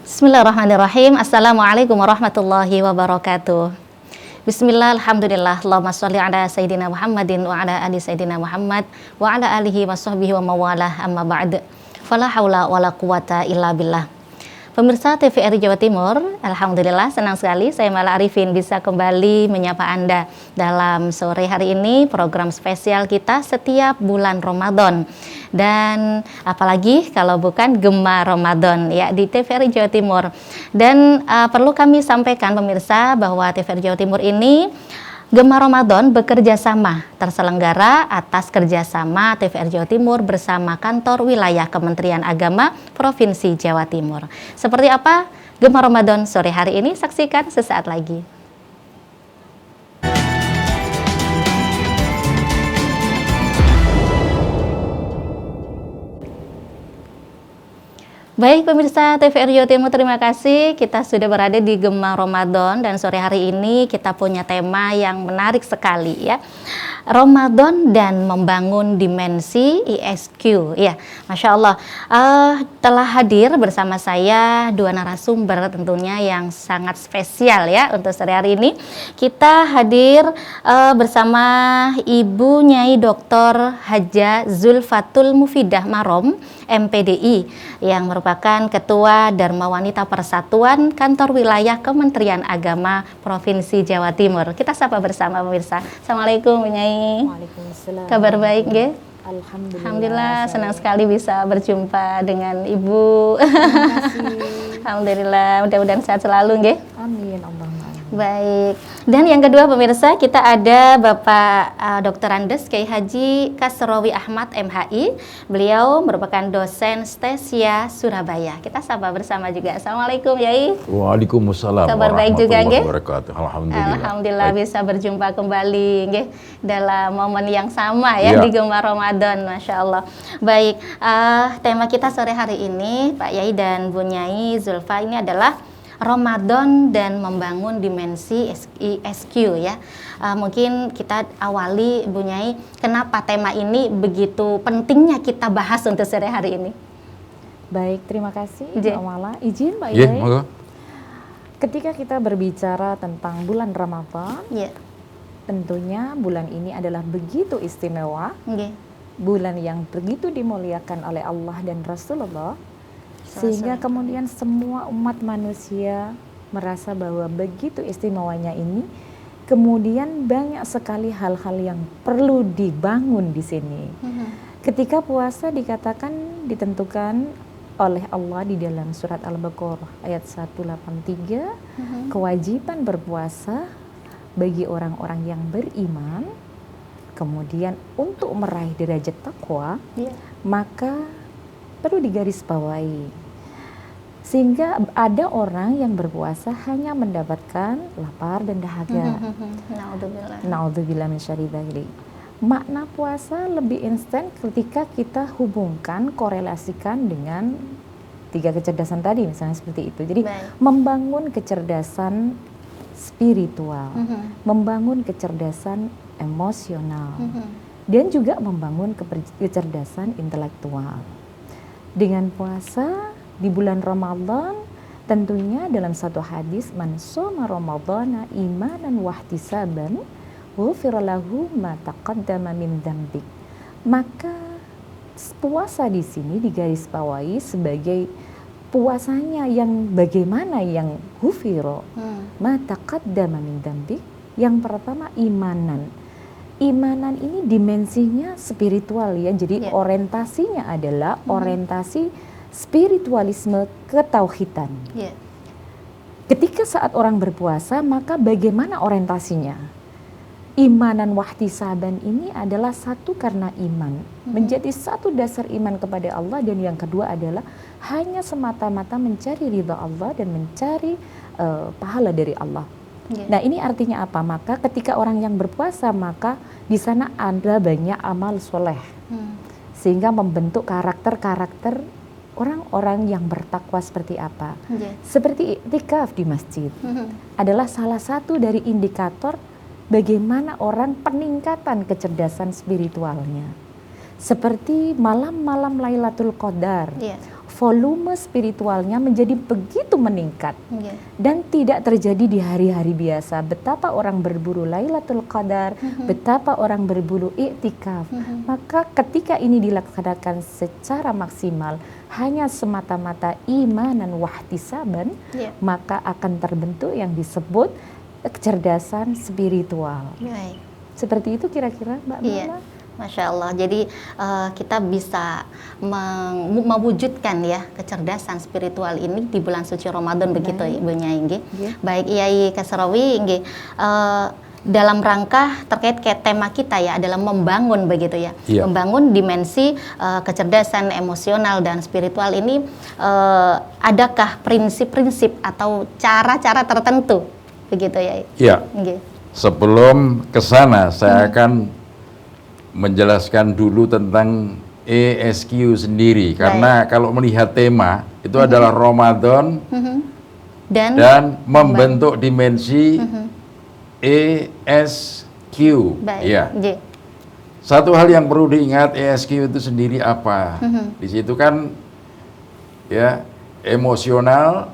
Bismillahirrahmanirrahim. Assalamualaikum warahmatullahi wabarakatuh. Bismillah, alhamdulillah, Allahumma sholli ala Sayyidina Muhammadin wa ala ali Sayyidina Muhammad wa ala alihi wa sahbihi wa mawalah, amma ba'd. Fala haula wala quwata illa billah. Pemirsa TVRI Jawa Timur, alhamdulillah senang sekali saya Mala Arifin bisa kembali menyapa Anda dalam sore hari ini program spesial kita setiap bulan Ramadan. Dan apalagi kalau bukan Gema Ramadan ya di TVRI Jawa Timur. Dan perlu kami sampaikan pemirsa bahwa TVRI Jawa Timur ini Gema Ramadan bekerja sama terselenggara atas kerjasama TVRI Jawa Timur bersama kantor wilayah Kementerian Agama Provinsi Jawa Timur. Seperti apa Gema Ramadan sore hari ini? Saksikan sesaat lagi. Baik pemirsa TVRI Jawa Timur, terima kasih. Kita sudah berada di Gema Ramadan dan sore hari ini kita punya tema yang menarik sekali ya. Ramadan dan membangun dimensi ISQ ya. Masya Allah telah hadir bersama saya dua narasumber tentunya yang sangat spesial ya untuk sore hari ini. Kita hadir bersama Ibu Nyai Dr. Haja Zulfatul Mufidah Marom MPDI yang merupakan Ketua Dharma Wanita Persatuan Kantor Wilayah Kementerian Agama Provinsi Jawa Timur. Kita sapa bersama pemirsa. Assalamualaikum Bu Nyai. Waalaikumsalam. Kabar baik nggih? Alhamdulillah. Senang sekali bisa berjumpa dengan Ibu. Alhamdulillah, mudah-mudahan sehat selalu nggih. Amin, Allahumma amin. Baik. Dan yang kedua pemirsa, kita ada Bapak Dr. Andes Kiai Haji Kasrowi Ahmad MHI. Beliau merupakan dosen Stesia Surabaya. Kita sapa bersama juga. Assalamualaikum Yai. Waalaikumsalam. Kabar baik juga nggih? Alhamdulillah. Alhamdulillah Baik. bisa berjumpa kembali nggih dalam momen yang sama ya di Gema Ramadan, Masya Allah. Baik, tema kita sore hari ini Pak Yai dan Bu Nyai Zulfa ini adalah Ramadan dan membangun dimensi ISQ ya. Mungkin kita awali Bu Nyai, kenapa tema ini begitu pentingnya kita bahas untuk sore hari ini? Baik, terima kasih Mbak Mala. Izin Mbak Iya, Yai. monggo. Ketika kita berbicara tentang bulan Ramadan, Iya. tentunya bulan ini adalah begitu istimewa, Nggih. bulan yang begitu dimuliakan oleh Allah dan Rasulullah, sehingga kemudian semua umat manusia merasa bahwa begitu istimewanya ini, kemudian banyak sekali hal-hal yang perlu dibangun di sini. Ketika puasa dikatakan ditentukan oleh Allah di dalam surat Al-Baqarah ayat 183, kewajiban berpuasa bagi orang-orang yang beriman, kemudian untuk meraih derajat takwa, maka perlu digarisbawahi. Sehingga ada orang yang berpuasa hanya mendapatkan lapar dan dahaga. Naudzubillah min syarri dzalik. Makna puasa lebih instan ketika kita hubungkan, korelasikan dengan tiga kecerdasan tadi, misalnya seperti itu. Jadi membangun kecerdasan spiritual, membangun kecerdasan emosional, dan juga membangun kecerdasan intelektual. Dengan puasa di bulan Ramadan, tentunya dalam satu hadis, man shoma ramadhana imanan wahtisaban ghufira lahu ma taqaddama min dzambik. Maka puasa di sini digarisbawahi sebagai puasanya yang bagaimana, yang ghufira ma taqaddama min dzambik. Yang pertama imanan. Imanan ini dimensinya spiritual ya. Jadi orientasinya adalah orientasi spiritualisme ketauhidan. Ketika saat orang berpuasa, maka bagaimana orientasinya? Imanan wahtisaban ini adalah satu karena iman, menjadi satu dasar iman kepada Allah, dan yang kedua adalah hanya semata-mata mencari ridha Allah dan mencari pahala dari Allah. Nah, ini artinya apa? Maka ketika orang yang berpuasa, maka di sana ada banyak amal soleh, sehingga membentuk karakter-karakter orang-orang yang bertakwa seperti apa. Seperti iktikaf di masjid adalah salah satu dari indikator bagaimana orang peningkatan kecerdasan spiritualnya. Seperti malam-malam Lailatul Qadar, volume spiritualnya menjadi begitu meningkat Nggih. dan tidak terjadi di hari-hari biasa. Betapa orang berburu Lailatul Qadar, betapa orang berburu iktikaf. Maka ketika ini dilaksanakan secara maksimal, hanya semata-mata imanan wahtisaban, Iya. maka akan terbentuk yang disebut kecerdasan spiritual. Baik. Seperti itu kira-kira Mbak Iya. Mama? Masya Allah, jadi kita bisa mewujudkan ya kecerdasan spiritual ini di bulan suci Ramadan begitu Ibu Nyai nggih. Iya. Baik Iyai Kasrawi nggih, dalam rangka terkait tema kita ya adalah membangun begitu ya. Iya. Membangun dimensi kecerdasan emosional dan spiritual ini, adakah prinsip-prinsip atau cara-cara tertentu begitu ya? Iya. Nggih. Sebelum ke sana, saya akan menjelaskan dulu tentang ESQ sendiri. Karena kalau melihat tema, itu adalah Ramadan dan membentuk dimensi ESQ. Baik. Ya. Nggih. Satu hal yang perlu diingat, ESQ itu sendiri apa? Di situ kan ya emosional,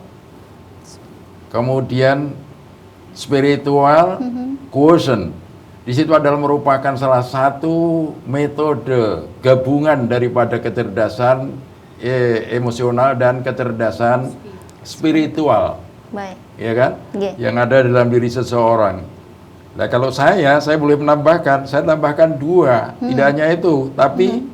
kemudian spiritual, quotient. Di situ adalah merupakan salah satu metode gabungan daripada kecerdasan emosional dan kecerdasan spiritual, Baik. ya kan? Nggih. Yang ada dalam diri seseorang. Nah, kalau saya boleh menambahkan, saya tambahkan dua, tidak hanya itu, tapi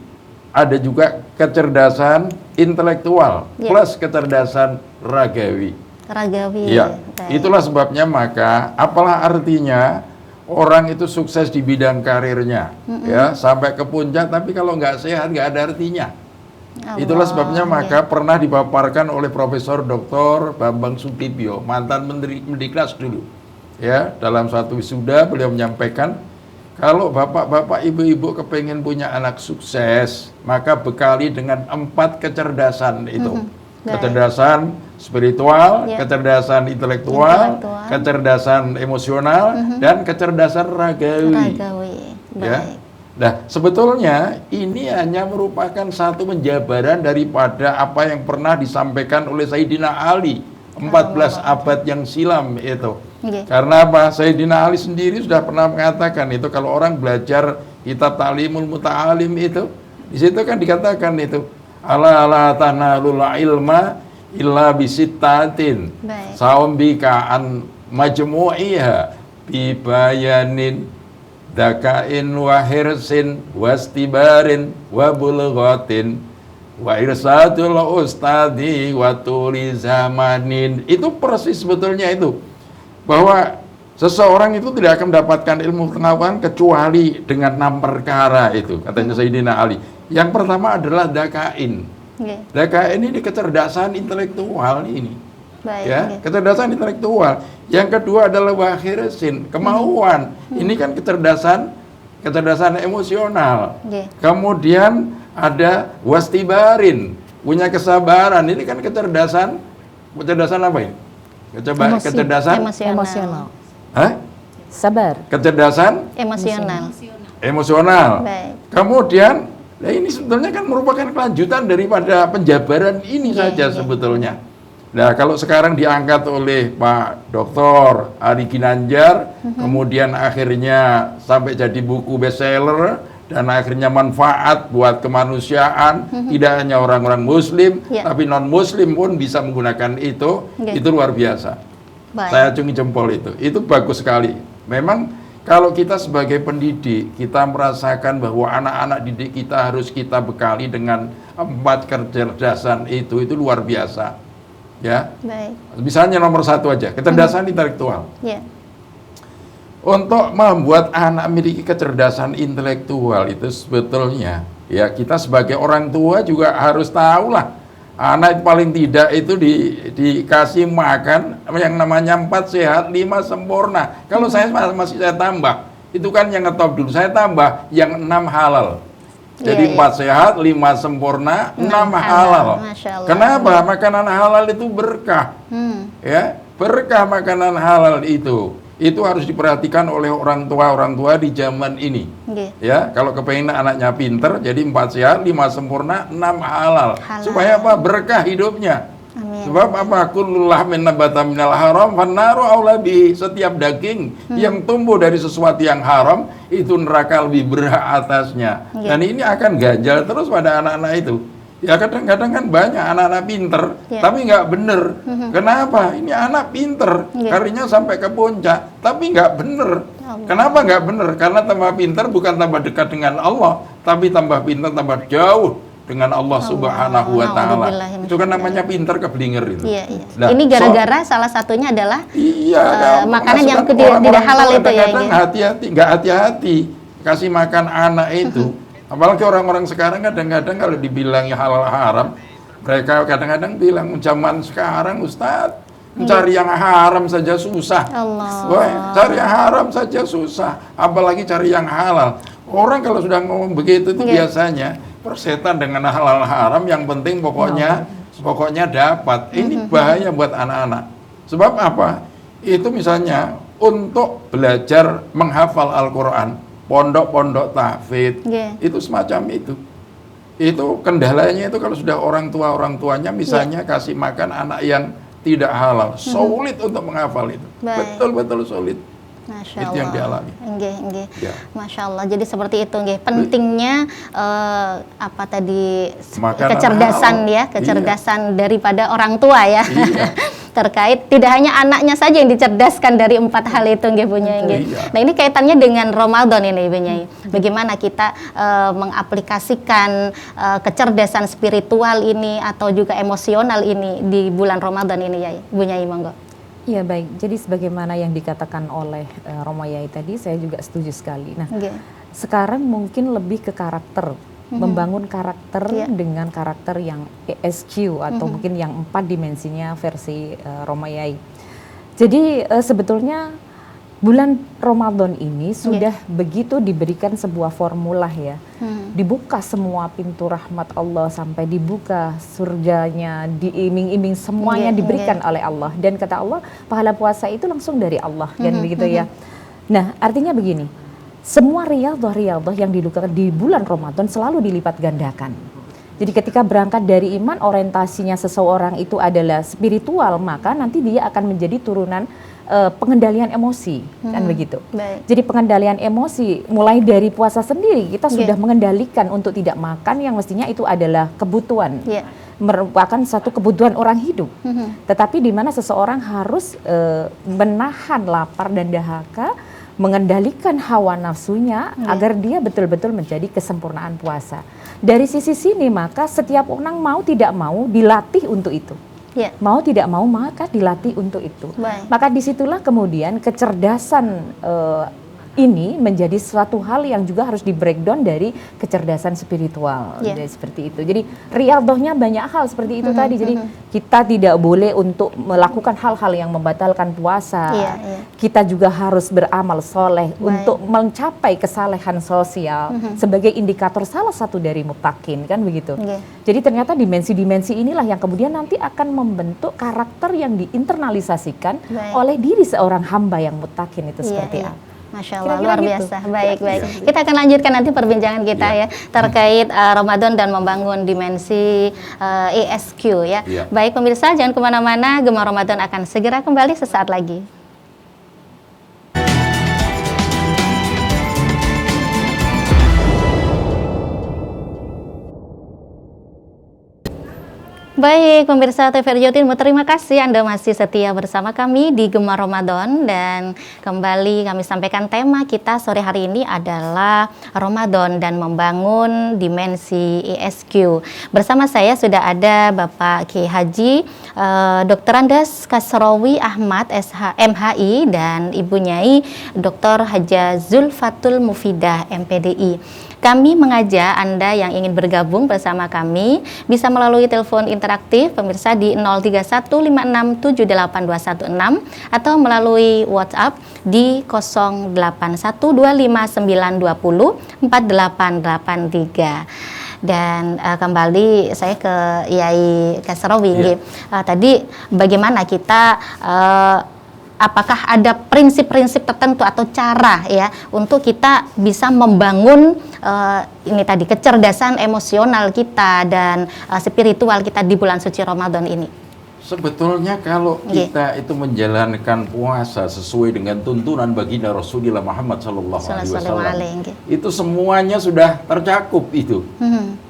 ada juga kecerdasan intelektual Ya. plus kecerdasan ragawi. Ragawi. Iya, Baik. itulah sebabnya maka apalah artinya orang itu sukses di bidang karirnya, ya sampai ke puncak, tapi kalau nggak sehat nggak ada artinya. Itulah sebabnya maka pernah dipaparkan oleh Profesor Dr. Bambang Sutibyo, mantan Menteri Mendiknas dulu, ya dalam suatu wisuda beliau menyampaikan kalau bapak-bapak, ibu-ibu kepengen punya anak sukses, maka bekali dengan 4 kecerdasan itu. Baik. Kecerdasan spiritual, Ya. kecerdasan intelektual, Intelektual. kecerdasan emosional, dan kecerdasan ragawi. Ragawi. Ya. Baik. Nah, sebetulnya ini hanya merupakan satu penjabaran daripada apa yang pernah disampaikan oleh Sayyidina Ali 14 abad yang silam itu. Nggih. Karena apa? Sayyidina Ali sendiri sudah pernah mengatakan itu kalau orang belajar kitab Ta'limul Muta'alim itu, di situ kan dikatakan itu ala tanalul ilma illa bisittatin Baik. saumbika an majmu'iha bibayanin dakain wa hirsin wastibarin wa bulghatin wa irsadul ustadi wa tuli zamanin. Itu persis sebetulnya itu, bahwa seseorang itu tidak akan mendapatkan ilmu pengetahuan kecuali dengan 6 perkara itu, katanya Sayyidina Ali. Yang pertama adalah dakain. Nggih. Dakain ini kecerdasan intelektual ini. Baik. Ya, nggih. kecerdasan intelektual. Yang kedua adalah wahirasin, kemauan. Ini kan kecerdasan emosional. Nggih. Kemudian ada wastibarin, punya kesabaran. Ini kan kecerdasan apa ini? Emosi. Kecerdasan Emosional. Hah? Sabar. Kecerdasan Emosional. emosional. Baik. Kemudian, nah ini sebetulnya kan merupakan kelanjutan daripada penjabaran ini saja sebetulnya. Nah, kalau sekarang diangkat oleh Pak Dr. Ari Ginanjar, kemudian akhirnya sampai jadi buku bestseller, dan akhirnya manfaat buat kemanusiaan, tidak hanya orang-orang Muslim, Ya. tapi non-Muslim pun bisa menggunakan itu luar biasa. Baik. Saya acungi jempol itu bagus sekali. Memang kalau kita sebagai pendidik, kita merasakan bahwa anak-anak didik kita harus kita bekali dengan 4 kecerdasan itu luar biasa. Ya, Baik. misalnya nomor 1 aja, kecerdasan intelektual. Ya. Untuk membuat anak memiliki kecerdasan intelektual itu sebetulnya, ya kita sebagai orang tua juga harus tahulah. Anak paling tidak itu dikasih makan yang namanya 4 sehat, 5 sempurna. Kalau saya masih saya tambah, itu kan yang ngetop dulu. Saya tambah yang 6 halal. Jadi 4 sehat, 5 sempurna, 6 halal. Masya Allah. Kenapa? Makanan halal itu berkah. Ya, berkah makanan halal itu. itu harus diperhatikan oleh orang tua di zaman ini. Ya, kalau kepengen anaknya pinter, jadi 4 sehat, 5 sempurna, 6 halal. Supaya apa? Berkah hidupnya. Amin. Sebab apa? Kullu lahmin nabata minal haram fannaru aula bihi. Setiap daging yang tumbuh dari sesuatu yang haram, itu neraka lebih berhak atasnya. Dan ini akan ganjal terus pada anak-anak itu. Ya kadang-kadang kan banyak anak-anak pinter, tapi nggak bener. Kenapa? Ini anak pinter, karirnya sampai ke puncak, tapi nggak bener. Kenapa nggak bener? Karena tambah pinter bukan tambah dekat dengan Allah, tapi tambah pinter tambah jauh dengan Allah Subhanahu wa Ta'ala. Itu kan namanya pinter keblinger itu. Nah, ini gara-gara salah satunya adalah makanan yang tidak halal itu ya. Hati-hati, nggak hati-hati kasih makan anak itu. Apalagi orang-orang sekarang kadang-kadang kalau dibilang halal haram, mereka kadang-kadang bilang zaman sekarang Ustadz mencari yang haram saja susah. Wah, cari yang haram saja susah, apalagi cari yang halal. Orang kalau sudah ngomong begitu itu biasanya persetan dengan halal haram, yang penting pokoknya dapat. Ini bahaya buat anak-anak. Sebab apa? Itu misalnya untuk belajar menghafal Al-Quran, pondok-pondok tahfidz, itu semacam itu. Itu kendalanya itu kalau sudah orang tuanya misalnya kasih makan anak yang tidak halal, sulit untuk menghafal itu. Betul-betul sulit. Masya itu Allah. yang dialami. Ya. Masya Allah. Jadi seperti itu, pentingnya apa tadi makanan kecerdasan halal. Kecerdasan daripada orang tua ya. Terkait tidak hanya anaknya saja yang dicerdaskan dari 4 hal itu, Bu Nyai. Nah, ini kaitannya dengan Ramadan ini, Bu Nyai. Bagaimana kita mengaplikasikan kecerdasan spiritual ini atau juga emosional ini di bulan Ramadan ini ya, Bu Nyai, monggo. Iya, baik. Jadi sebagaimana yang dikatakan oleh Romo Yai tadi, saya juga setuju sekali. Nah, sekarang mungkin lebih ke karakter, membangun karakter dengan karakter yang ESQ atau mungkin yang 4 dimensinya versi Romo Yai. Jadi sebetulnya bulan Ramadan ini sudah begitu diberikan sebuah formula ya. Dibuka semua pintu rahmat Allah, sampai dibuka surganya, diiming-iming semuanya diberikan oleh Allah. Dan kata Allah, pahala puasa itu langsung dari Allah, kan begitu ya. Nah, artinya begini, semua riyadhah yang dilakukan di bulan Ramadan selalu dilipat gandakan. Jadi ketika berangkat dari iman, orientasinya seseorang itu adalah spiritual, maka nanti dia akan menjadi turunan pengendalian emosi, kan begitu. Jadi pengendalian emosi mulai dari puasa sendiri kita sudah mengendalikan untuk tidak makan yang mestinya itu adalah kebutuhan, merupakan satu kebutuhan orang hidup. Tetapi di mana seseorang harus menahan lapar dan dahaga, mengendalikan hawa nafsunya agar dia betul-betul menjadi kesempurnaan puasa. Dari sisi sini maka setiap orang mau tidak mau dilatih untuk itu. Mau tidak mau maka dilatih untuk itu. Maka disitulah kemudian kecerdasan ini menjadi suatu hal yang juga harus di breakdown dari kecerdasan spiritual. Jadi seperti itu. Jadi riyadhahnya banyak hal seperti itu tadi. Jadi kita tidak boleh untuk melakukan hal-hal yang membatalkan puasa. Kita juga harus beramal soleh untuk mencapai kesalehan sosial sebagai indikator salah satu dari muttaqin, kan begitu. Jadi ternyata dimensi-dimensi inilah yang kemudian nanti akan membentuk karakter yang diinternalisasikan oleh diri seorang hamba yang muttaqin itu seperti apa. Masya Allah, luar biasa. Baik. Kita akan lanjutkan nanti perbincangan kita ya terkait Ramadan dan membangun dimensi ESQ ya. Baik pemirsa, jangan kemana-mana, Gema Ramadan akan segera kembali sesaat lagi. Baik, pemirsa TVRI Jawa Timur, terima kasih Anda masih setia bersama kami di Gema Ramadan. Dan kembali kami sampaikan tema kita sore hari ini adalah Ramadan dan membangun dimensi ESQ. Bersama saya sudah ada Bapak Kiai Haji Dr. Andes Kasrawi Ahmad MHI dan Ibu Nyai Dr. Haja Zulfatul Mufidah MPDI. Kami mengajak Anda yang ingin bergabung bersama kami bisa melalui telepon interaktif pemirsa di 0315678216 atau melalui WhatsApp di 081259204883. Dan kembali saya ke Yai Kasrawi. Tadi bagaimana kita apakah ada prinsip-prinsip tertentu atau cara ya untuk kita bisa membangun ini tadi kecerdasan emosional kita dan spiritual kita di bulan suci Ramadan ini? Sebetulnya kalau kita itu menjalankan puasa sesuai dengan tuntunan baginda Rasulullah Muhammad SAW, itu semuanya sudah tercakup itu.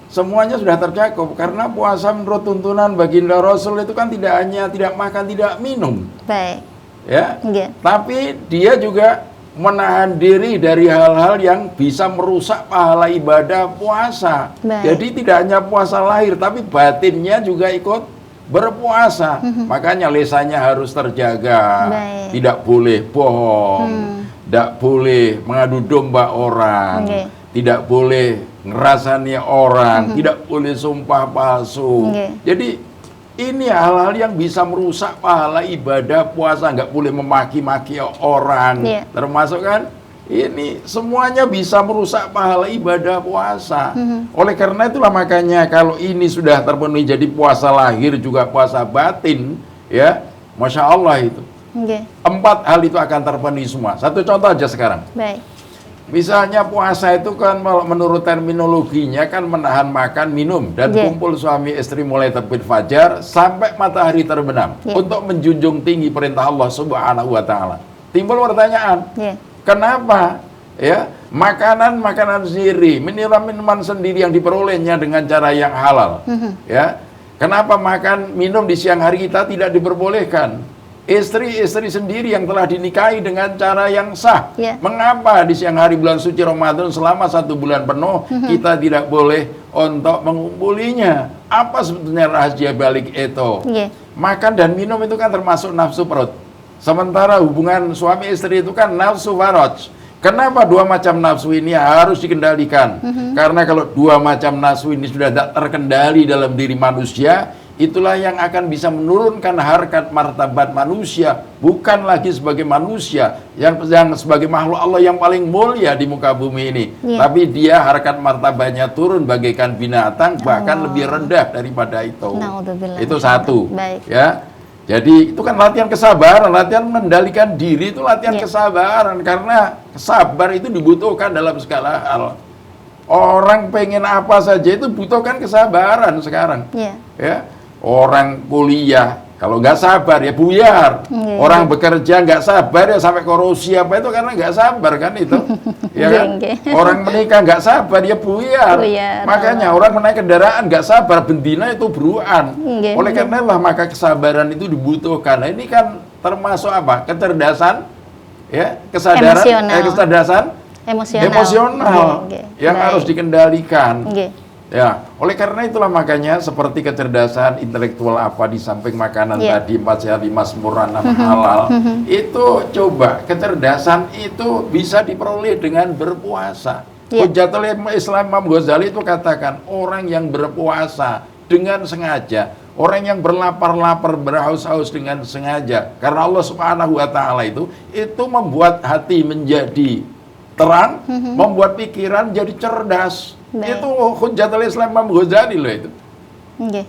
Semuanya sudah tercakup karena puasa menurut tuntunan baginda Rasul itu kan tidak hanya tidak makan, tidak minum. Baik. Ya. Tapi dia juga menahan diri dari hal-hal yang bisa merusak pahala ibadah puasa. Jadi tidak hanya puasa lahir tapi batinnya juga ikut berpuasa. Makanya lisannya harus terjaga. Tidak boleh bohong, tidak boleh mengadu domba orang, tidak boleh ngerasani orang, tidak boleh sumpah palsu. Jadi ini hal-hal yang bisa merusak pahala ibadah puasa. Nggak boleh memaki-maki orang, termasuk kan ini semuanya bisa merusak pahala ibadah puasa. Oleh karena itulah makanya kalau ini sudah terpenuhi jadi puasa lahir juga puasa batin, ya, Masya Allah itu. 4 hal itu akan terpenuhi semua. Satu contoh aja sekarang. Misalnya puasa itu kan menurut terminologinya kan menahan makan, minum, dan kumpul suami istri mulai terbit fajar sampai matahari terbenam untuk menjunjung tinggi perintah Allah Subhanahu wa Ta'ala. Timbul pertanyaan, kenapa ya makanan sendiri, minuman sendiri yang diperolehnya dengan cara yang halal, ya? Kenapa makan minum di siang hari kita tidak diperbolehkan? Istri sendiri yang telah dinikahi dengan cara yang sah, mengapa di siang hari bulan suci Ramadan selama 1 bulan penuh kita tidak boleh untuk mengumpulinya? Apa sebetulnya rahasia balik itu? Makan dan minum itu kan termasuk nafsu perut. Sementara hubungan suami istri itu kan nafsu faraj. Kenapa 2 macam nafsu ini harus dikendalikan? Karena kalau 2 macam nafsu ini sudah tidak terkendali dalam diri manusia, itulah yang akan bisa menurunkan harkat martabat manusia. Bukan lagi sebagai manusia yang sebagai makhluk Allah yang paling mulia di muka bumi ini, tapi dia harkat martabatnya turun bagaikan binatang, bahkan lebih rendah daripada itu. Itu satu. Ya. Jadi itu kan latihan kesabaran, latihan mengendalikan diri itu latihan kesabaran, karena sabar itu dibutuhkan dalam segala hal. Orang pengen apa saja itu butuhkan kesabaran sekarang. Ya, orang kuliah kalau nggak sabar ya buyar. Orang bekerja nggak sabar ya sampai korupsi apa itu karena nggak sabar kan itu. Ya kan? Orang menikah nggak sabar ya buyar. Makanya orang menaik kendaraan nggak sabar, bendina itu beruan. Oleh karena lah maka kesabaran itu dibutuhkan. Nah, ini kan termasuk apa? Kecerdasan, ya, kesadaran, kecerdasan emosional yang harus dikendalikan. Ya, oleh karena itulah makanya seperti kecerdasan intelektual apa di samping makanan tadi 4 sehat 5 sempurna 6 halal, itu coba kecerdasan itu bisa diperoleh dengan berpuasa. Hujjatul Islam Imam Ghazali itu katakan orang yang berpuasa dengan sengaja, orang yang berlapar-lapar, berhaus-haus dengan sengaja, karena Allah Subhanahu wa Ta'ala itu membuat hati menjadi terang, membuat pikiran jadi cerdas. Itu Hujjatul Islam Imam Ghazali loh itu.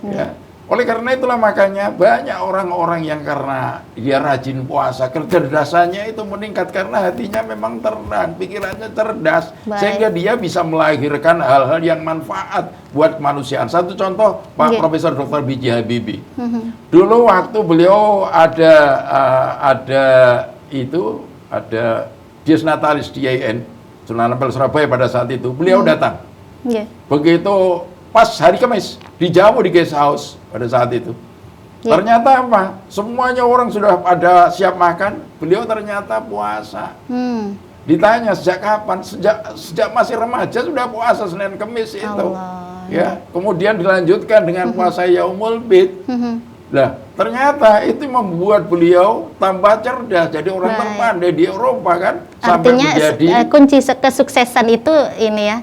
Ya. Oleh karena itulah makanya banyak orang-orang yang karena dia rajin puasa, kecerdasannya itu meningkat karena hatinya memang terang, pikirannya cerdas, sehingga dia bisa melahirkan hal-hal yang manfaat buat kemanusiaan. Satu contoh Pak Profesor Dr. B.J. Habibie. Dulu waktu beliau ada Dies Natalis di IAIN Sunan Ampel Surabaya pada saat itu, beliau datang. Begitu pas hari Kamis dijamu di guest house pada saat itu. Ternyata apa? Semuanya orang sudah pada siap makan, beliau ternyata puasa. Ditanya sejak kapan? Sejak masih remaja sudah puasa Senin Kamis itu. Ya, kemudian dilanjutkan dengan puasa Yaumul Bid. Nah, ternyata itu membuat beliau tambah cerdas, jadi orang terpandai di Eropa kan. Artinya kunci kesuksesan itu ini ya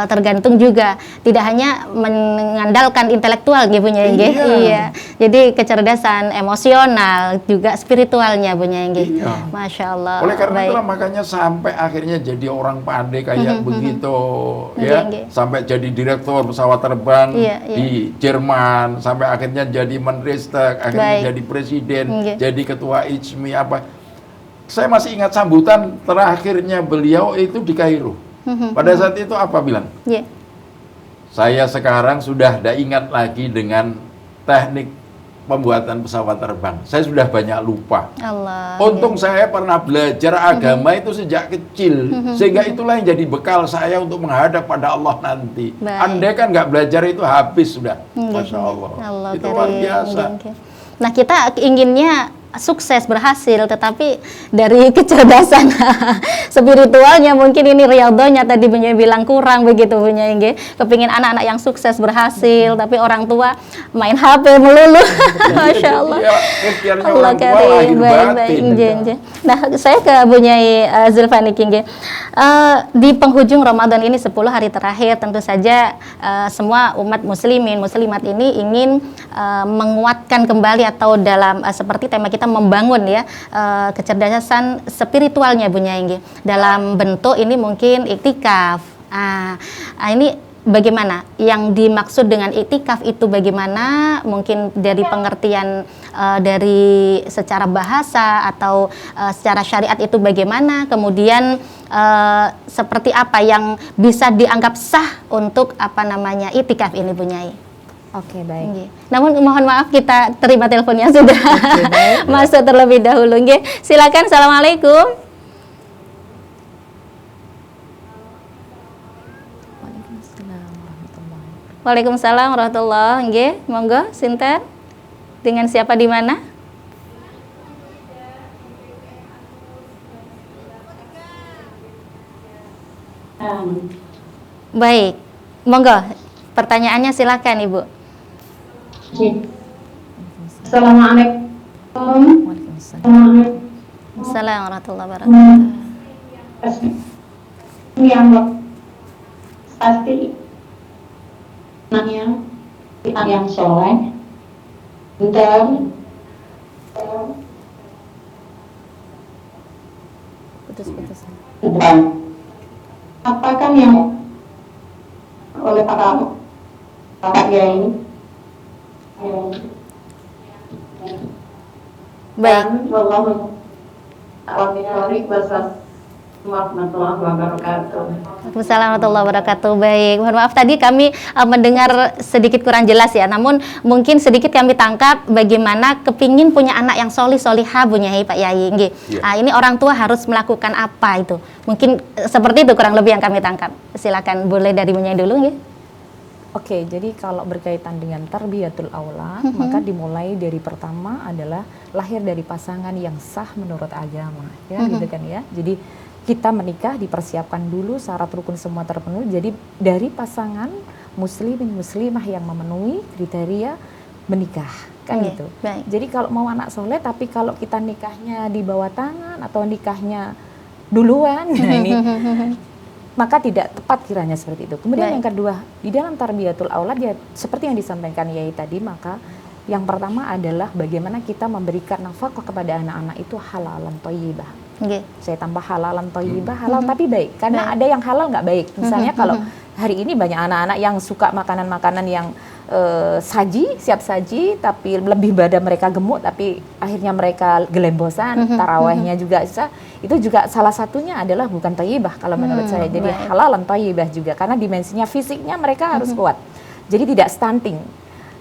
tergantung juga tidak hanya mengandalkan intelektual gitu ya. Iya. Jadi kecerdasan emosional juga spiritualnya punya Masya Allah. Oleh karena itulah makanya sampai akhirnya jadi orang pandai kayak begitu ya. Sampai jadi direktur pesawat terbang di Jerman, sampai akhirnya jadi Menristek, akhirnya jadi presiden, jadi ketua IJMI apa. saya masih ingat sambutan terakhirnya beliau itu di Kairo. Pada saat itu apa bilang? Yeah. Saya sekarang sudah tidak ingat lagi dengan teknik pembuatan pesawat terbang. Saya sudah banyak lupa. Allah. Untung saya pernah belajar agama itu sejak kecil, sehingga itulah yang jadi bekal saya untuk menghadap pada Allah nanti. Baik. Andai kan nggak belajar itu habis sudah. Masya Allah. Itu luar biasa. Nah, kita inginnya sukses, berhasil, tetapi dari kecerdasan spiritualnya mungkin ini riyadhahnya tadi Bunyai bilang kurang begitu Bunyai nggih. Kepingin anak-anak yang sukses, berhasil, tapi orang tua main HP melulu. Masya Allah. Allah karim, baik-baik nggih. Nah, saya ke Bunyai Zulfani nggih. Di penghujung Ramadan ini 10 hari terakhir, tentu saja semua umat muslimin, muslimat ini ingin menguatkan kembali atau dalam seperti tema kita membangun ya kecerdasan spiritualnya Bunyai nggih. Dalam bentuk ini mungkin iktikaf. Ini bagaimana yang dimaksud dengan iktikaf itu, bagaimana mungkin dari pengertian dari secara bahasa atau secara syariat itu bagaimana, kemudian seperti apa yang bisa dianggap sah untuk iktikaf ini Bunyai. Oke, baik. Nggih. Namun mohon maaf kita terima teleponnya sudah masuk terlebih dahulu nggih. Silakan. Assalamualaikum. Waalaikumsalam warahmatullahi. Nggih, monggo sinten. Dengan siapa di mana? Baik. Monggo. Pertanyaannya silakan Ibu. Assalamualaikum. Assalamualaikum warahmatullahi wabarakatuh. Yang pasti nanya yang soleh, dan Putus-putus. apakah yang oleh para kiai Baik. Wallahu warahmatullahi wabarakatuh. Waalaikumsalam warahmatullahi wabarakatuh. Baik, mohon maaf tadi kami mendengar sedikit kurang jelas ya. Namun mungkin sedikit kami tangkap bagaimana kepingin punya anak yang solihah Bunyai Pak Yai. Nggih. Ini orang tua harus melakukan apa itu? Mungkin seperti itu kurang lebih yang kami tangkap. Silakan, boleh dari Bunyai dulu nggih. Oke, jadi kalau berkaitan dengan tarbiyatul aulad, maka dimulai dari pertama adalah lahir dari pasangan yang sah menurut agama, ya gitu kan ya. Jadi kita menikah dipersiapkan dulu syarat rukun semua terpenuhi. Jadi dari pasangan muslimin muslimah yang memenuhi kriteria menikah, kan gitu. Baik. Jadi kalau mau anak soleh, tapi kalau kita nikahnya di bawah tangan atau nikahnya duluan, nah ini maka tidak tepat kiranya seperti itu. Kemudian yang kedua, di dalam tarbiyatul aulad ya seperti yang disampaikan Yai tadi, maka yang pertama adalah bagaimana kita memberikan nafkah kepada anak-anak itu halalan thayyibah. Saya tambah halalan thayyibah, halal tapi baik. Karena ada yang halal nggak baik. Misalnya kalau hari ini banyak anak-anak yang suka makanan-makanan yang siap saji, tapi lebih badan mereka gemuk, tapi akhirnya mereka gelembosan, tarawehnya juga susah. Itu juga salah satunya adalah bukan thayyibah kalau menurut saya. Jadi halalan thayyibah juga, karena dimensinya fisiknya mereka harus kuat. Jadi tidak stunting.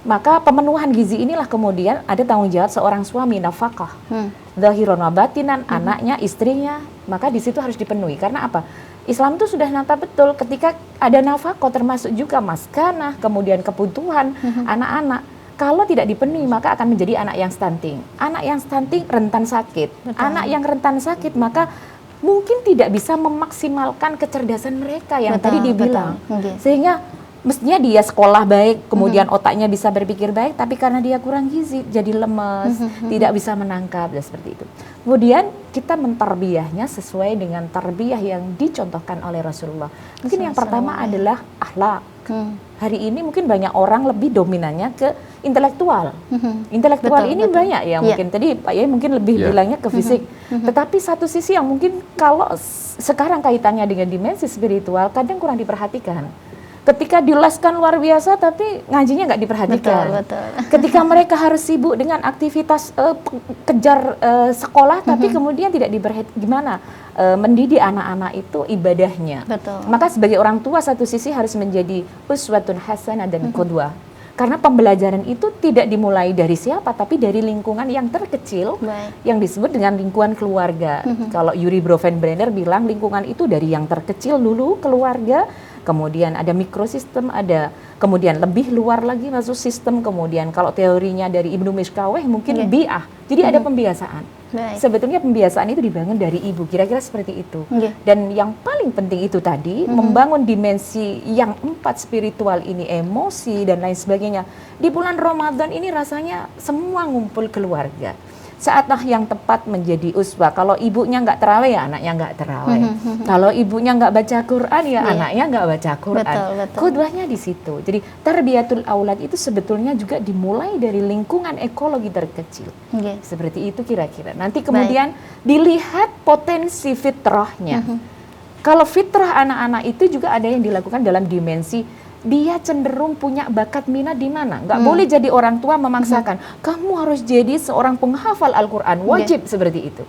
Maka pemenuhan gizi inilah kemudian ada tanggung jawab seorang suami, nafkah. Zahiron wa batinan, anaknya, istrinya, maka di situ harus dipenuhi. Karena apa? Islam itu sudah nata betul ketika ada nafkah termasuk juga maskanah, kemudian kebutuhan anak-anak. Kalau tidak dipenuhi maka akan menjadi anak yang stunting. Anak yang stunting rentan sakit. Anak yang rentan sakit maka mungkin tidak bisa memaksimalkan kecerdasan mereka yang tadi dibilang. Sehingga mestinya dia sekolah baik, kemudian otaknya bisa berpikir baik, tapi karena dia kurang gizi, jadi lemes, tidak bisa menangkap, dan seperti itu. Kemudian kita mentarbiyahnya sesuai dengan tarbiyah yang dicontohkan oleh Rasulullah. Mungkin yang pertama adalah akhlak. Hari ini mungkin banyak orang lebih dominannya ke intelektual. Intelektual ini banyak ya, mungkin tadi Pak Yai mungkin lebih bilangnya ke fisik. Tetapi satu sisi yang mungkin kalau sekarang kaitannya dengan dimensi spiritual kadang kurang diperhatikan. Ketika diulaskan luar biasa, tapi ngajinya nggak diperhatikan. Betul. Ketika mereka harus sibuk dengan aktivitas kejar sekolah, tapi kemudian tidak diperhatikan gimana mendidik anak-anak itu ibadahnya. Betul. Maka sebagai orang tua satu sisi harus menjadi uswatun hasanah dan qudwah. Karena pembelajaran itu tidak dimulai dari siapa, tapi dari lingkungan yang terkecil, yang disebut dengan lingkungan keluarga. Kalau Yuri Brovensbrenner bilang lingkungan itu dari yang terkecil dulu, keluarga, kemudian ada mikrosistem, ada kemudian lebih luar lagi masuk sistem, kemudian kalau teorinya dari Ibnu Mishkaweh mungkin bi'ah. Jadi ada pembiasaan. Sebetulnya pembiasaan itu dibangun dari ibu, kira-kira seperti itu. Dan yang paling penting itu tadi, membangun dimensi yang 4 spiritual ini, emosi dan lain sebagainya. Di bulan Ramadan ini rasanya semua ngumpul keluarga. Saatlah yang tepat menjadi uswah. Kalau ibunya nggak terawih, ya anaknya nggak terawih. Kalau ibunya nggak baca Quran, ya anaknya nggak baca Quran. Qudwahnya di situ. Jadi tarbiyatul aulad itu sebetulnya juga dimulai dari lingkungan ekologi terkecil. Seperti itu kira-kira. Nanti kemudian dilihat potensi fitrahnya. Kalau fitrah anak-anak itu juga ada yang dilakukan dalam dimensi dia cenderung punya bakat minat di mana. Nggak boleh jadi orang tua memaksakan, kamu harus jadi seorang penghafal Al-Quran, wajib seperti itu.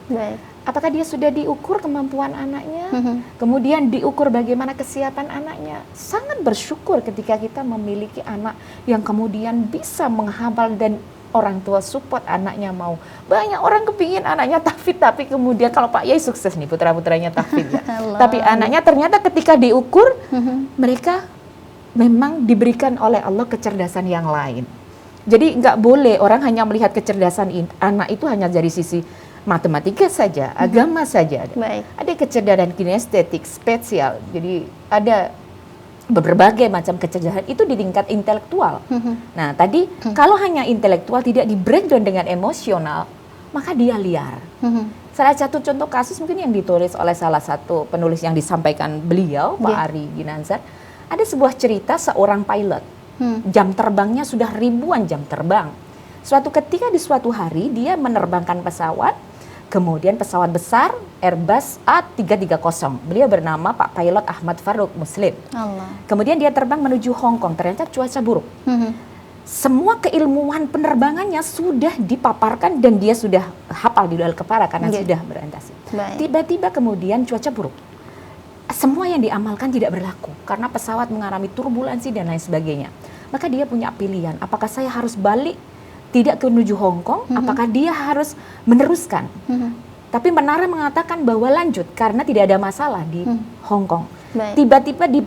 Apakah dia sudah diukur kemampuan anaknya? Kemudian diukur bagaimana kesiapan anaknya? Sangat bersyukur ketika kita memiliki anak yang kemudian bisa menghafal dan orang tua support anaknya mau. Banyak orang kepingin anaknya tahfidz, tapi kemudian kalau Pak Yai sukses nih putra-putranya tahfidz ya. Tapi anaknya ternyata ketika diukur, mereka memang diberikan oleh Allah kecerdasan yang lain. Jadi nggak boleh orang hanya melihat kecerdasan anak itu hanya dari sisi matematika saja, agama saja. Ada kecerdasan kinestetik, spesial. Jadi ada berbagai macam kecerdasan itu di tingkat intelektual. Nah tadi kalau hanya intelektual tidak di breakdown dengan emosional, maka dia liar. Salah satu contoh kasus mungkin yang ditulis oleh salah satu penulis yang disampaikan beliau, Pak Ari Ginanzar. Ada sebuah cerita seorang pilot, jam terbangnya sudah ribuan jam terbang. Suatu ketika di suatu hari dia menerbangkan pesawat, kemudian pesawat besar Airbus A330. Beliau bernama Pak Pilot Ahmad Farouk Muslim. Kemudian dia terbang menuju Hong Kong, ternyata cuaca buruk. Semua keilmuan penerbangannya sudah dipaparkan dan dia sudah hafal di dalam kepala karena sudah berorientasi. Tiba-tiba kemudian cuaca buruk. Semua yang diamalkan tidak berlaku karena pesawat mengalami turbulensi dan lain sebagainya. Maka dia punya pilihan, apakah saya harus balik tidak ke menuju Hong Kong, apakah dia harus meneruskan. Tapi menara mengatakan bahwa lanjut karena tidak ada masalah di Hong Kong. Tiba-tiba di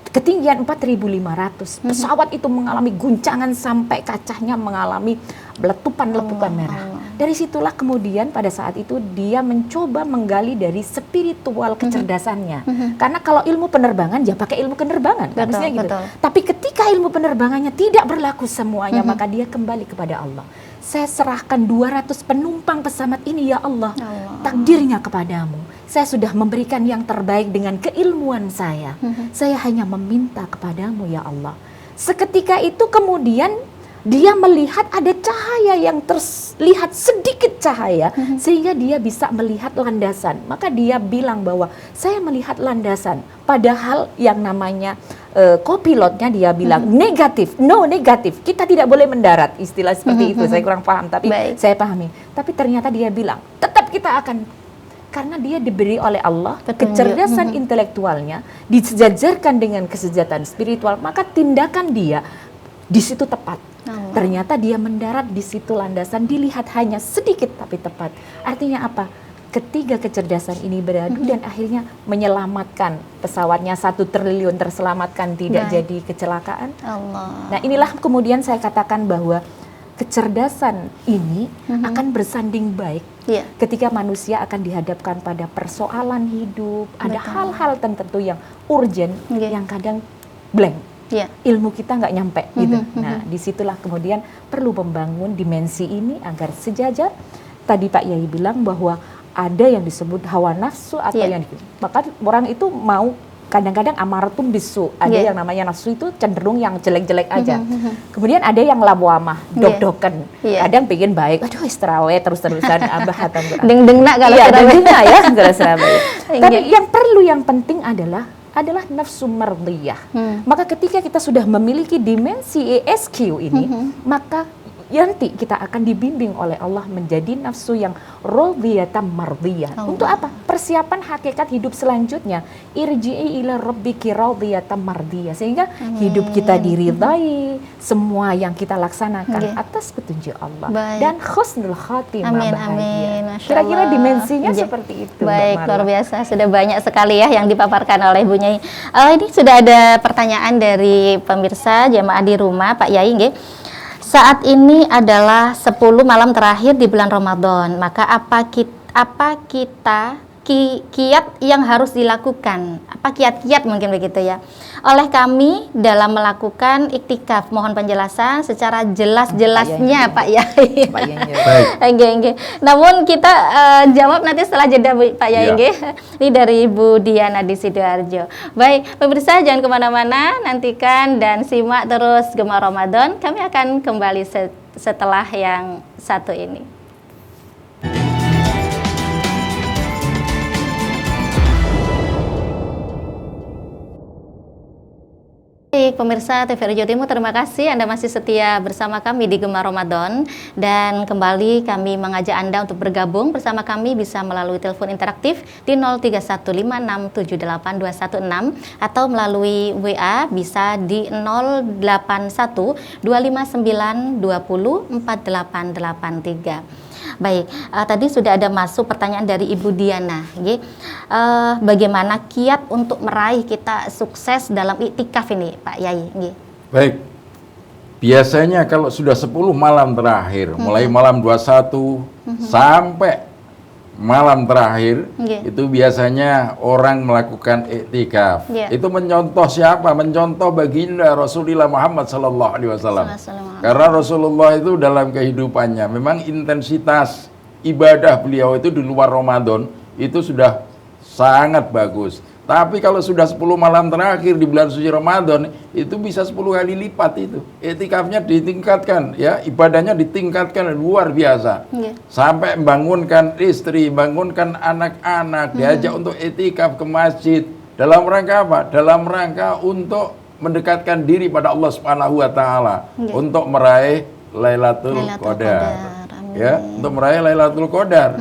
ketinggian 4.500 pesawat itu mengalami guncangan sampai kacanya mengalami letupan-letupan merah. Dari situlah kemudian pada saat itu dia mencoba menggali dari spiritual kecerdasannya. Karena kalau ilmu penerbangan ya pakai ilmu penerbangan, gitu. Tapi ketika ilmu penerbangannya tidak berlaku semuanya, maka dia kembali kepada Allah. Saya serahkan 200 penumpang pesawat ini ya Allah, takdirnya kepadamu. Saya sudah memberikan yang terbaik dengan keilmuan saya. Saya hanya meminta kepadamu ya Allah. Seketika itu kemudian dia melihat ada cahaya yang terlihat sedikit cahaya sehingga dia bisa melihat landasan. Maka dia bilang bahwa saya melihat landasan. Padahal yang namanya kopilotnya dia bilang negatif, no negatif. Kita tidak boleh mendarat, istilah seperti itu. Saya kurang paham tapi saya pahami. Tapi ternyata dia bilang tetap kita akan, karena dia diberi oleh Allah kecerdasan intelektualnya disejajarkan dengan kesejahteraan spiritual, maka tindakan dia di situ tepat. Ternyata dia mendarat di situ landasan dilihat hanya sedikit tapi tepat. Artinya apa? Ketiga kecerdasan ini beradu dan akhirnya menyelamatkan pesawatnya 1 triliun terselamatkan, tidak jadi kecelakaan. Nah inilah kemudian saya katakan bahwa kecerdasan ini akan bersanding baik ketika manusia akan dihadapkan pada persoalan hidup. Ada hal-hal tertentu yang urgent yang kadang blank. Ilmu kita nggak nyampe gitu. Nah disitulah kemudian perlu membangun dimensi ini agar sejajar. Tadi Pak Yai bilang bahwa ada yang disebut hawa nafsu atau yang maka orang itu mau kadang-kadang amaratum bisu, ada yang namanya nafsu itu cenderung yang jelek-jelek aja. Kemudian ada yang lawamah, dok-doken, kadang pengen baik, aduh istirahat terus-terusan abah atau deng-deng nak kalau deng-deng ya kalau Surabaya. Tapi yang penting adalah adalah nafsu mardiyah. Maka ketika kita sudah memiliki dimensi ESQ ini, maka nanti kita akan dibimbing oleh Allah menjadi nafsu yang radiyatan mardiyah. Untuk apa? Persiapan hakikat hidup selanjutnya. Irji'i ila rabbiki radiyatan mardiyah. Sehingga hidup kita diridai, semua yang kita laksanakan atas petunjuk Allah. Dan husnul khatimah, bahagia. Kira-kira dimensinya seperti itu. Baik, luar biasa. Sudah banyak sekali ya yang dipaparkan oleh Bu Nyai. Ini sudah ada pertanyaan dari pemirsa jamaah di rumah, Pak Yai nggih. Saat ini adalah 10 malam terakhir di bulan Ramadan, maka apa kiat yang harus dilakukan? Apa kiat-kiat mungkin begitu ya? Oleh kami dalam melakukan iktikaf, mohon penjelasan secara jelas-jelasnya Pak Yai. Baik. Namun kita jawab nanti setelah jeda Pak Yai. Ini dari Bu Diana di Sidoarjo. Baik, pemirsa jangan kemana-mana, nantikan dan simak terus Gema Ramadan. Kami akan kembali setelah yang satu ini. Baik, pemirsa TVRI Jawa Timur, terima kasih Anda masih setia bersama kami di Gema Ramadan. Dan kembali kami mengajak Anda untuk bergabung bersama kami bisa melalui telepon interaktif di 0315678216 atau melalui WA bisa di 081259204883. Baik, tadi sudah ada masuk pertanyaan dari Ibu Diana. Bagaimana kiat untuk meraih kita sukses dalam iktikaf ini, Pak Yai? Baik, biasanya kalau sudah 10 malam terakhir, mulai malam 21 sampai malam terakhir, itu biasanya orang melakukan iktikaf. Itu mencontoh siapa? Mencontoh baginda Rasulullah Muhammad SAW. Karena Rasulullah itu dalam kehidupannya memang intensitas ibadah beliau itu di luar Ramadan itu sudah sangat bagus. Tapi kalau sudah 10 malam terakhir di bulan suci Ramadan itu bisa 10 kali lipat itu. Iktikafnya ditingkatkan ya, ibadahnya ditingkatkan luar biasa. Sampai membangunkan istri, bangunkan anak-anak, diajak untuk iktikaf ke masjid. Dalam rangka apa? Dalam rangka untuk mendekatkan diri pada Allah Subhanahu wa taala untuk meraih Lailatul Qadar. Ya, untuk meraih Lailatul Qadar.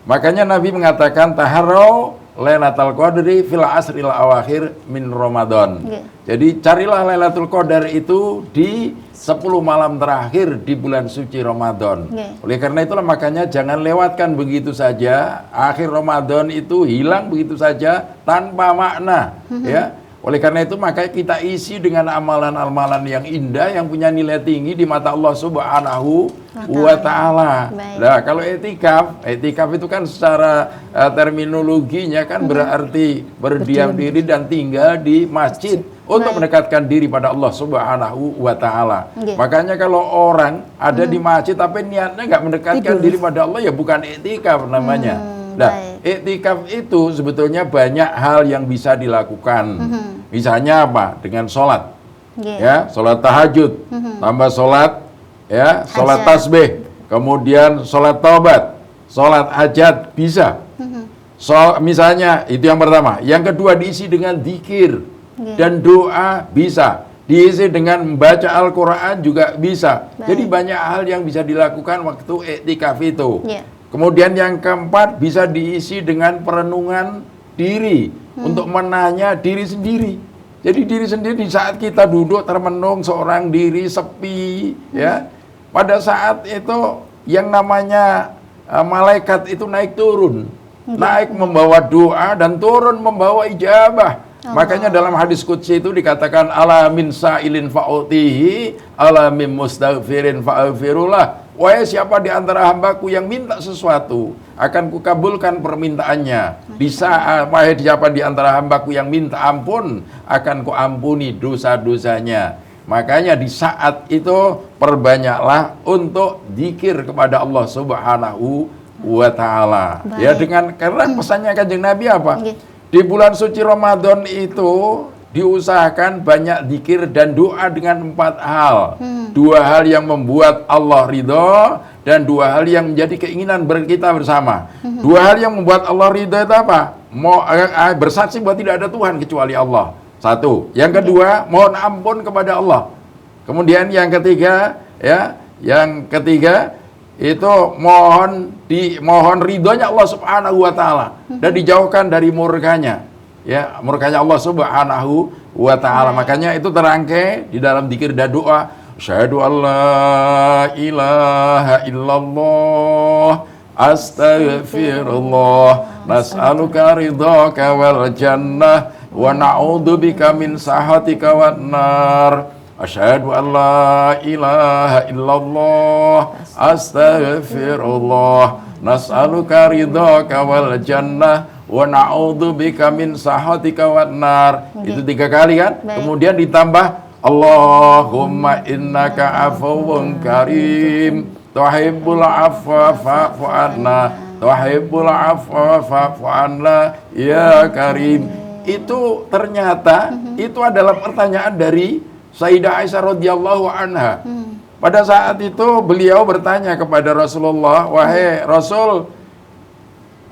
Makanya Nabi mengatakan taharrau Lailatul Qadri fil asril awakhir min Ramadan. Jadi carilah Lailatul Qadar itu di 10 malam terakhir di bulan suci Ramadan. Oleh karena itulah makanya jangan lewatkan begitu saja. Akhir Ramadan itu hilang begitu saja tanpa makna, ya. Oleh karena itu maka kita isi dengan amalan-amalan yang indah yang punya nilai tinggi di mata Allah Subhanahu wa taala. Nah, kalau iktikaf itu kan secara terminologinya kan berarti berdiam diri dan tinggal di masjid untuk mendekatkan diri pada Allah Subhanahu wa taala. Makanya kalau orang ada di masjid tapi niatnya nggak mendekatkan diri pada Allah ya bukan iktikaf namanya. Nah, iktikaf itu sebetulnya banyak hal yang bisa dilakukan. Misalnya apa? Dengan sholat, ya, sholat tahajud, tambah sholat, ya, sholat tasbih, kemudian sholat taubat, sholat hajat bisa. Misalnya itu yang pertama. Yang kedua diisi dengan zikir dan doa bisa. Diisi dengan membaca Al-Quran juga bisa. Jadi banyak hal yang bisa dilakukan waktu iktikaf itu. Kemudian yang keempat bisa diisi dengan perenungan diri untuk menanya diri sendiri. Jadi diri sendiri di saat kita duduk termenung seorang diri sepi, ya. Pada saat itu yang namanya malaikat itu naik turun, naik membawa doa dan turun membawa ijabah. Makanya dalam hadis qudsi itu dikatakan ala min sa'ilin fa'utihi ala min mustaghfirin fa'aghfirullah. Wahai siapa di antara hambaku yang minta sesuatu akan kukabulkan permintaannya. Wahai siapa di antara hambaku yang minta ampun akan kuampuni dosa-dosanya. Makanya di saat itu perbanyaklah untuk zikir kepada Allah Subhanahu wa taala. Ya, dengan karena pesannya Kanjeng Nabi apa? Di bulan suci Ramadan itu diusahakan banyak zikir dan doa dengan 4 hal. 2 hal yang membuat Allah ridho dan 2 hal yang menjadi keinginan kita bersama. 2 hal yang membuat Allah ridho itu apa? Bersaksi bahwa tidak ada Tuhan kecuali Allah. 1. Yang kedua, mohon ampun kepada Allah. Kemudian yang ketiga, itu mohon ridhonya Allah Subhanahu wa taala dan dijauhkan dari murkanya. Ya, murkanya Allah Subhanahu wa taala. Makanya itu terangkai di dalam zikir dan doa, asyhadu alla ilaha illallah astaghfirullah nas'aluka ridhaka wal jannah wa na'udzubika min sahatika wan nar. Asyhadu an la ilaha illallah astaghfirullah nas'aluka ridhaka wal jannah wa na'udzubika min sahatika wan nar. Itu 3 kali kan? Kemudian ditambah Allahumma innaka afuwun karim tuhibbul afwa fa'fu anna tuhibbul afwa fa'fu anna ya karim. Itu ternyata itu adalah pertanyaan dari Sayyidah Aisyah radhiyallahu anha. Pada saat itu beliau bertanya kepada Rasulullah, "Wahai Rasul,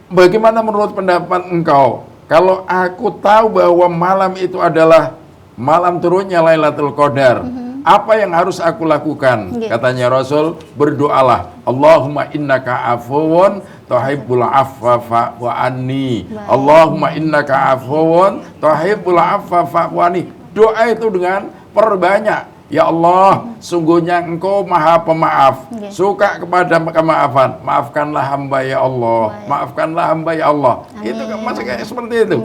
bagaimana menurut pendapat engkau? Kalau aku tahu bahwa malam itu adalah malam turunnya Lailatul Qadar, apa yang harus aku lakukan?" Katanya Rasul, "Berdoalah, Allahumma innaka afuwun tuhibbul afwa fa'fu anni. Allahumma innaka afuwun tuhibbul afwa fa'fu anni." Doa itu dengan perbanyak. Ya Allah, sungguhnya Engkau Maha Pemaaf, suka kepada kemaafan. Maafkanlah hamba ya Allah, maafkanlah hamba ya Allah. Amin. Itu masa kayak seperti itu,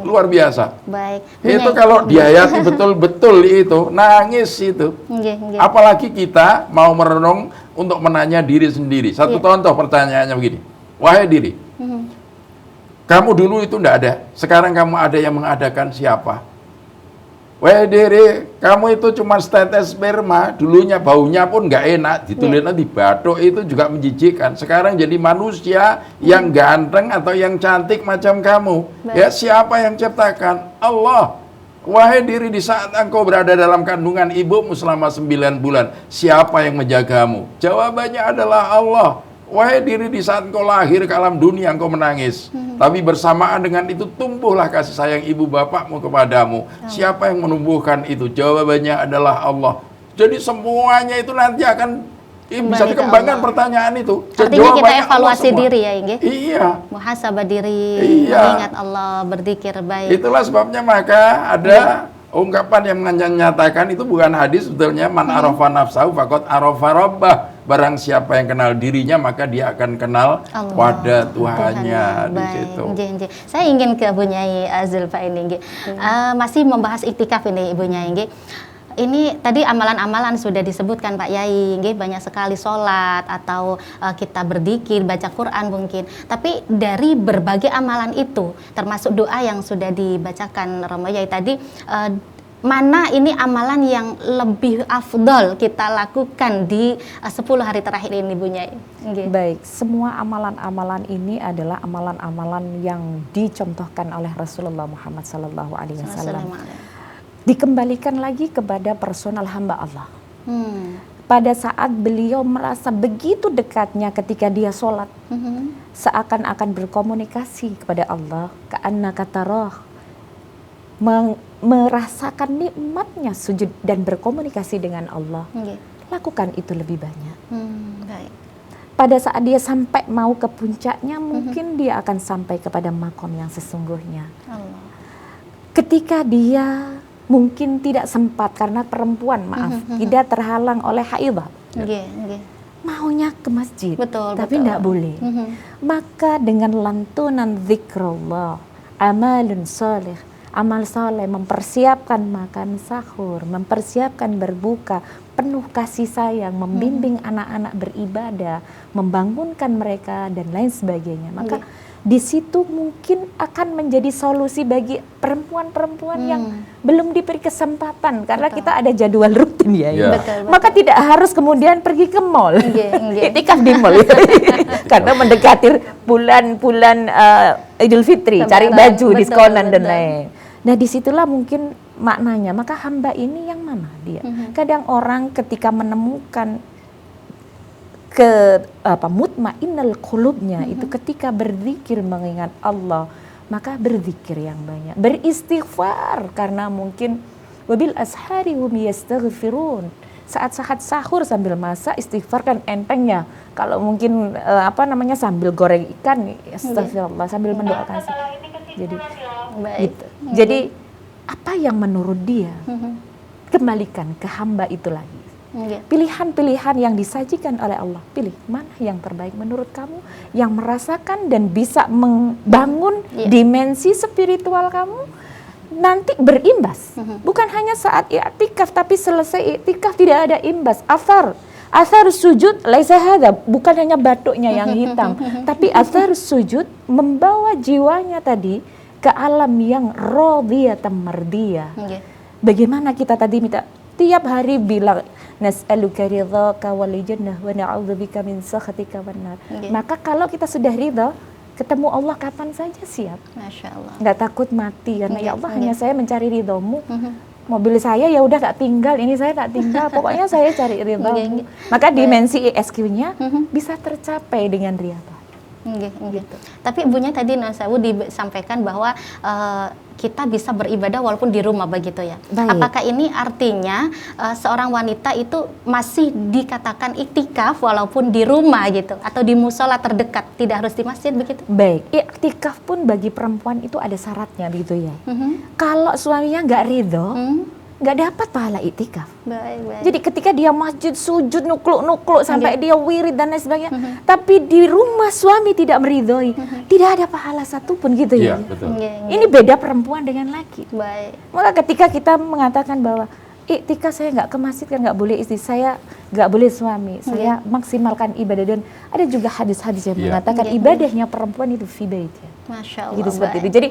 luar biasa. Baik. Itu kalau dihayati betul-betul itu nangis itu. Apalagi kita mau merenung untuk menanya diri sendiri. Satu contoh pertanyaannya begini, wahai diri, kamu dulu itu enggak ada, sekarang kamu ada yang mengadakan siapa? Wahai diri, kamu itu cuma setetes sperma, dulunya baunya pun nggak enak, ditulisnya di batuk itu juga menjijikkan. Sekarang jadi manusia yang ganteng atau yang cantik macam kamu. Ya, siapa yang ciptakan? Allah. Wahai diri, di saat engkau berada dalam kandungan ibumu selama 9 bulan, siapa yang menjagamu? Jawabannya adalah Allah. Wahai diri, di saat engkau lahir ke alam dunia engkau menangis, tapi bersamaan dengan itu tumbuhlah kasih sayang ibu bapakmu kepadamu. Siapa yang menumbuhkan itu? Jawabannya adalah Allah. Jadi semuanya itu nanti akan bisa dikembangkan pertanyaan itu. Artinya kita evaluasi diri ya, Inge? Iya. Muhasabah diri, mengingat Allah, berzikir baik. Itulah sebabnya maka ada ungkapan yang menyatakan itu bukan hadis sebetulnya, man arafa nafsahu faqad arafa rabbah. Barang siapa yang kenal dirinya maka dia akan kenal pada Tuhannya di situ. Saya ingin ke Bu Nyai Zulfa ini, masih membahas iktikaf ini Ibu Nyai. Ini tadi amalan-amalan sudah disebutkan Pak Yai, banyak sekali sholat atau kita berzikir, baca Quran mungkin. Tapi dari berbagai amalan itu, termasuk doa yang sudah dibacakan Romo Yai tadi, mana ini amalan yang lebih afdol kita lakukan di 10 hari terakhir ini Bu Nyai? Baik, semua amalan-amalan ini adalah amalan-amalan yang dicontohkan oleh Rasulullah Muhammad SAW. Dikembalikan lagi kepada personal hamba Allah. Pada saat beliau merasa begitu dekatnya ketika dia sholat, seakan-akan berkomunikasi kepada Allah, ka'annaka tarah, merasakan nikmatnya sujud dan berkomunikasi dengan Allah. Lakukan itu lebih banyak. Baik. Pada saat dia sampai mau ke puncaknya, mungkin dia akan sampai kepada makom yang sesungguhnya. Allah. Ketika dia mungkin tidak sempat karena perempuan, tidak terhalang oleh haidah, maunya ke masjid, tapi tidak boleh. Maka dengan lantunan zikrullah, amalun salih, amal saleh, mempersiapkan makan sahur, mempersiapkan berbuka, penuh kasih sayang, membimbing anak-anak beribadah, membangunkan mereka dan lain sebagainya. Maka di situ mungkin akan menjadi solusi bagi perempuan-perempuan yang belum diberi kesempatan karena kita ada jadwal rutin ya. Maka tidak harus kemudian pergi ke mall, iktikaf di mall karena mendekati bulan-bulan Idul Fitri, cari baju, diskonan dan lain. Nah disitulah mungkin maknanya, maka hamba ini yang mana dia? Kadang orang ketika menemukan mutmainnal qulubnya itu ketika berzikir mengingat Allah, maka berzikir yang banyak, beristighfar, karena mungkin wabil ashari hum yastaghfirun. Saat-saat sahur sambil masak, istighfar kan entengnya. Kalau mungkin sambil goreng ikan, astagfirullah, sambil mendoakan. Jadi apa yang menurut dia, kembalikan ke hamba itu lagi. Pilihan-pilihan yang disajikan oleh Allah, pilih mana yang terbaik menurut kamu, yang merasakan dan bisa membangun dimensi spiritual kamu, nanti berimbas. Bukan hanya saat i'tikaf, tapi selesai i'tikaf tidak ada imbas. Athar sujud laisa hadza, bukan hanya batuknya yang hitam, tapi athar sujud membawa jiwanya tadi ke alam yang radiyatan mardiyah. Bagaimana kita tadi minta tiap hari bilang nas'aluka ridhaka wal jannah wa na'udzubika min sakhatika wan nar. Maka kalau kita sudah ridha, ketemu Allah kapan saja siap. Masya Allah. Nggak takut mati karena ya Allah hanya saya mencari ridhamu. Mobil saya ya udah tak tinggal, ini saya tak tinggal, pokoknya saya cari ridhamu. Maka dimensi ESQ-nya bisa tercapai dengan ridha. Gitu. Tapi ibunya tadi Nasawu disampaikan bahwa kita bisa beribadah walaupun di rumah begitu ya. Baik. Apakah ini artinya seorang wanita itu masih dikatakan iktikaf walaupun di rumah gitu atau di musola terdekat, tidak harus di masjid begitu? Baik, iktikaf pun bagi perempuan itu ada syaratnya begitu ya. Kalau suaminya nggak ridho, nggak dapat pahala iktikaf. Baik. Jadi ketika dia masjid sujud nukluk-nukluk sampai dia wirid dan lain sebagainya, tapi di rumah suami tidak meridhoi, tidak ada pahala satupun gitu ya. Betul. Ini beda perempuan dengan laki. Baik. Maka ketika kita mengatakan bahwa iktikaf saya nggak ke masjid kan nggak boleh, istri saya nggak boleh suami, saya maksimalkan ibadah, dan ada juga hadis-hadis yang mengatakan ibadahnya perempuan itu fi baitnya. Masya Allah. Gitu seperti itu. Jadi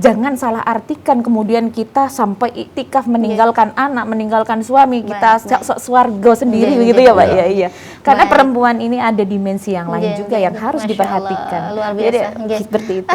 jangan salah artikan kemudian kita sampai iktikaf meninggalkan anak, meninggalkan suami, kita swarga sendiri begitu ya Pak. Iya. Karena perempuan ini ada dimensi yang lain juga yang harus diperhatikan. Luar biasa. Seperti itu.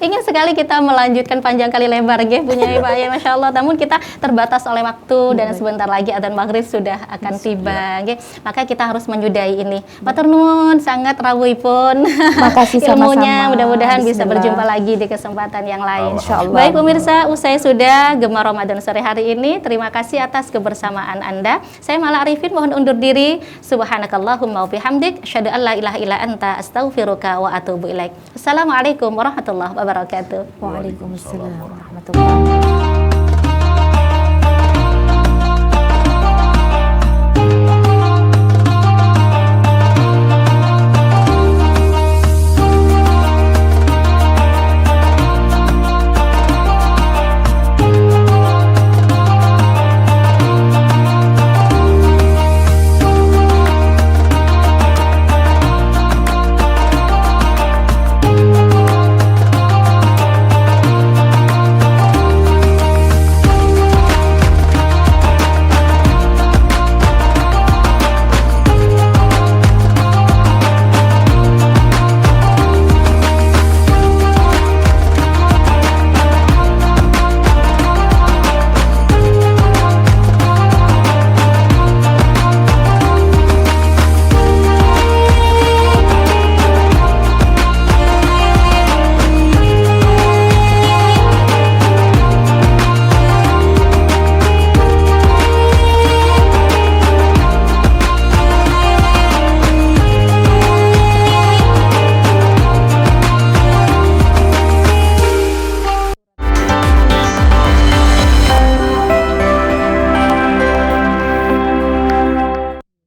Ingin sekali kita melanjutkan panjang kali lebar punya Pak ya, Masya Allah. Namun kita terbatas oleh waktu dan sebentar lagi adzan maghrib sudah akan tiba. Maka kita harus menyudahi ini. Matur nuwun sangat rawuhipun. Makasih ilmunya, mudah-mudahan bisa berjumpa lagi di kesempatan yang lain. Baik pemirsa, usai sudah Gemar Ramadan sore hari ini. Terima kasih atas kebersamaan Anda. Saya Mala Arifin mohon undur diri. Subhanakallahumma wa bihamdik, asyhadu an la ilaha illa anta, astaghfiruka wa atubu ilaik. Assalamualaikum warahmatullahi wabarakatuh. Waalaikumsalam warahmatullahi wabarakatuh.